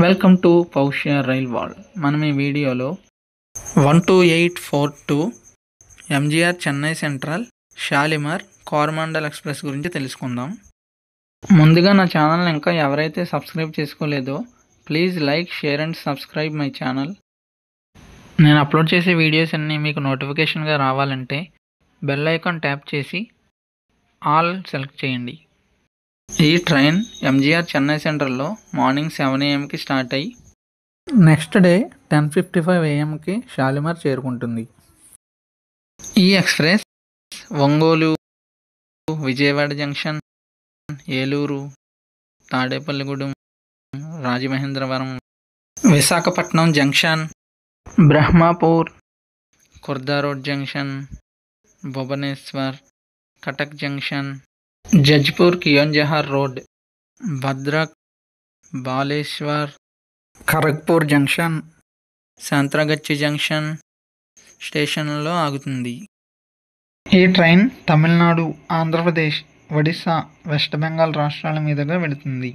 Welcome to Paushya rail wall. మనం ఈ వీడియోలో 12842 MGR Chennai central Shalimar Coromandel express గురించి తెలుసుకుందాం. ముందుగా నా ఛానల్ని ఇంకా ఎవరైతే సబ్స్క్రైబ్ చేసుకోలేదో please like, share and subscribe my channel. నేను అప్లోడ్ చేసే వీడియోస్ అన్నీ మీకు నోటిఫికేషన్గా రావాలంటే బెల్ ఐకాన్ ట్యాప్ చేసి ఆల్ సెలెక్ట్ చేయండి. ఈ ట్రైన్ ఎంజీఆర్ చెన్నై సెంట్రల్లో మార్నింగ్ 7 AM స్టార్ట్ అయ్యి నెక్స్ట్ డే 10:55 AM షాలిమార్ చేరుకుంటుంది. ఈ express Ongole, Vijayawada junction, Eluru, Tadepalligudem, Rajamahendravaram, Visakhapatnam junction, Brahmapur, Khurda road junction, Bhubaneswar, Cuttack junction, Jajpur Keonjhar road, Bhadrak, Baleshwar, Kharagpur junction, Santragachi junction స్టేషన్లలో ఆగుతుంది. ఈ ట్రైన్ తమిళనాడు, ఆంధ్రప్రదేశ్, ఒడిశా, వెస్ట్ బెంగాల్ రాష్ట్రాల మీదుగా వెళుతుంది.